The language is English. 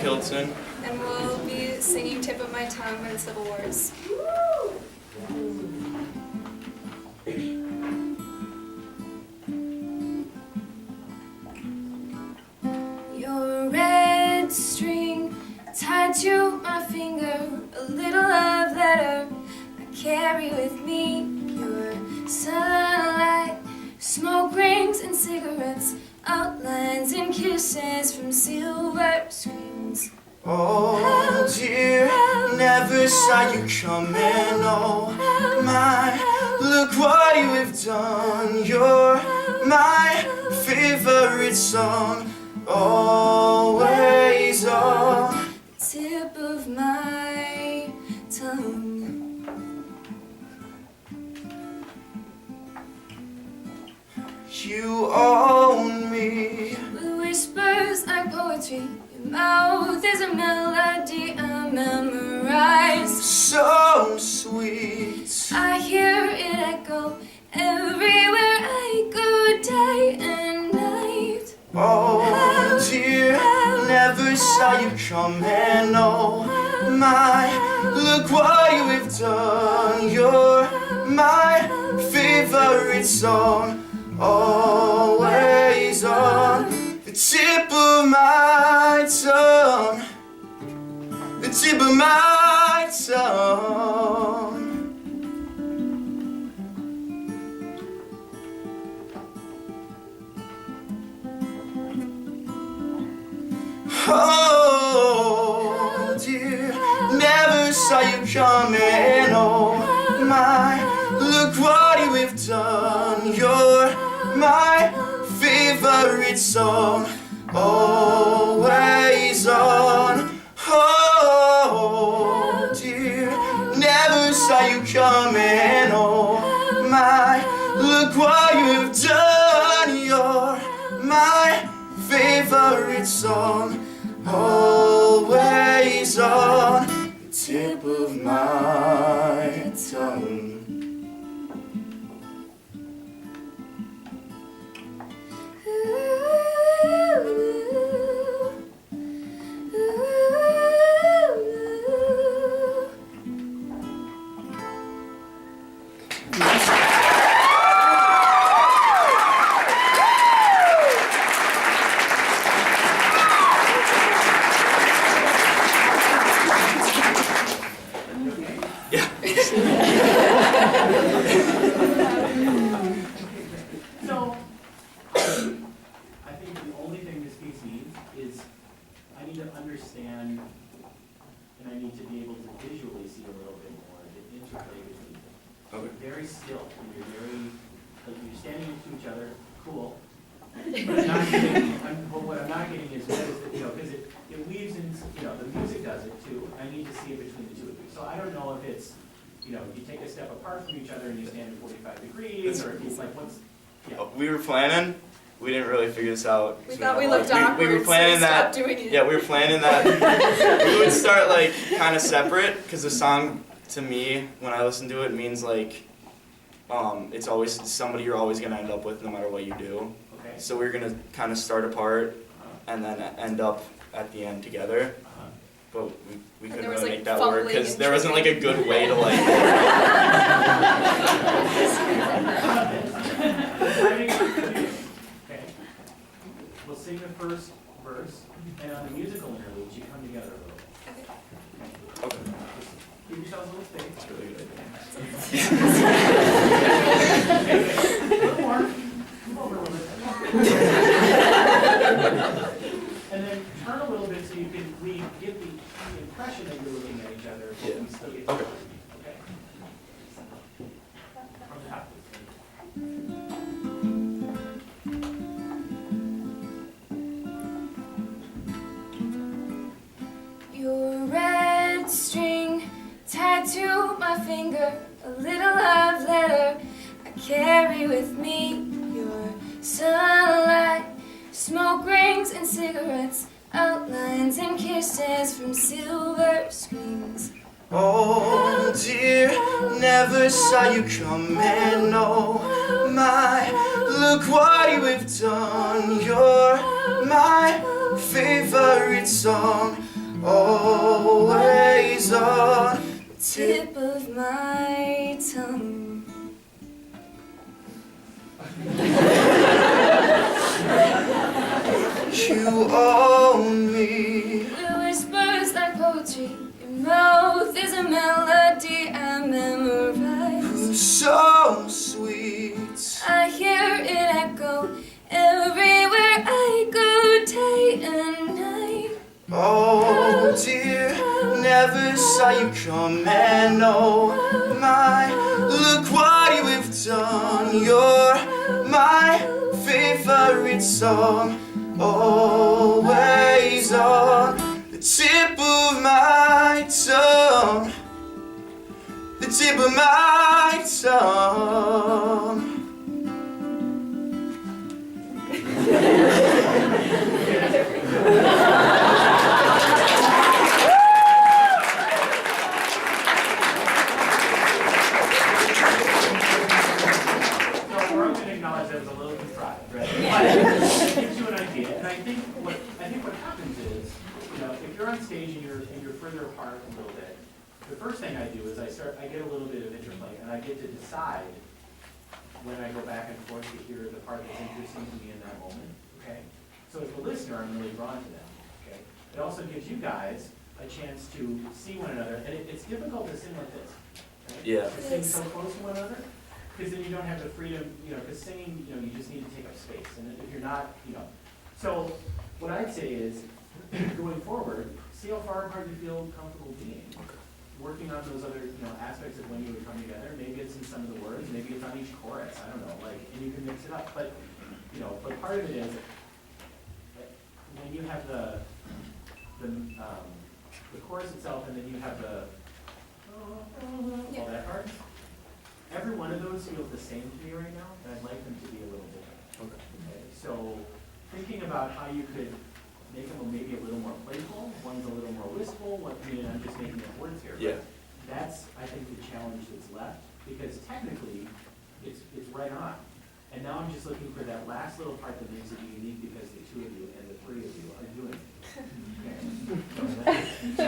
Hilton. And we'll be singing Tip of My Tongue by the Civil Wars. Your red string tied to my finger, a little love letter I carry with me. Your sunlight, smoke rings and cigarettes, outlines and kisses from silver screens. Oh dear, never saw you coming, oh my, look what you have done. You're my favorite song, always on the tip of my tongue. You own me. With whispers like poetry, your mouth is a melody I memorize. So sweet. I hear it echo everywhere I go, day and night. Oh dear, never saw you coming, oh my, look what you have done. You're my favorite song, always on the tip of my tongue, the tip of my tongue. Oh dear, never saw you coming, oh my, look what you have done. You're my favorite song, always on. Oh dear, never saw you coming, oh my, look what you have done. You're my favorite song, always on the tip of my tongue. Understand, and I need to be able to visually see a little bit more the interplay between them. Okay. You're very still, and you're very, like you're standing next to each other, cool. But what I'm not getting is what is it, because it weaves in, the music does it too. I need to see it between the two of you. So I don't know if it's, you take a step apart from each other and you stand at 45 degrees, or if it's like, what's, We were planning. We didn't really figure this out. We thought we looked awkward, we were planning so we that. stopped doing it. Yeah, we were planning that. We would start like kind of separate, because the song, to me, when I listen to it, means like, it's always somebody you're always gonna end up with, no matter what you do. okay. So we were gonna kind of start apart, and then end up at the end together. But we couldn't there was, really like, make that work, fumbling because and there wasn't like a good way to like. Okay. We'll sing the first verse, and on the musical interludes, you come together a little bit. Okay. Give yourselves a little space. That's really good. Okay. A little more. Move over a little bit. And then turn a little bit so you can get the impression that you're looking at each other. But we still get to Okay. Okay. From the top. Your red string tied to my finger, a little love letter I carry with me. Your sunlight, smoke rings and cigarettes, outlines and kisses from silver screens. Oh dear, never saw you coming, oh my, look what you have done. You're my favorite song, always on the Tip of my tongue. You own me. Your whispers like poetry. Your mouth is a melody I memorize. So sweet. I hear it echo everywhere I go, day and night. Oh dear, never saw you coming. Oh my, look what you have done. You're my favorite song, always on the tip of my tongue, the tip of my tongue. That was a little contrived, right? But it gives you an idea, and I think what happens is, if you're on stage and you're further apart a little bit, the first thing I do is I get a little bit of interplay, and I get to decide when I go back and forth to hear the part that's interesting to me in that moment. Okay, so as a listener, I'm really drawn to them. Okay, it also gives you guys a chance to see one another, and it's difficult to sing like this. Right? Yeah. To sing so close to one another. Because then you don't have the freedom, because singing, you just need to take up space. And if you're not, So what I'd say is, going forward, see how far apart you feel comfortable being. Working on those other, aspects of when you would come together. Maybe it's in some of the words, maybe it's on each chorus, I don't know, and you can mix it up. But, but part of it is, when you have the chorus itself, and then you have all that part, every one of those feels the same to me right now, and I'd like them to be a little different. Okay. So thinking about how you could make them maybe a little more playful, one's a little more wistful, I'm just making up words here. Yeah. But that's, I think, the challenge that's left, because technically, it's right on. And now I'm just looking for that last little part that makes it unique, because the two of you and the three of you are doing it. Okay. So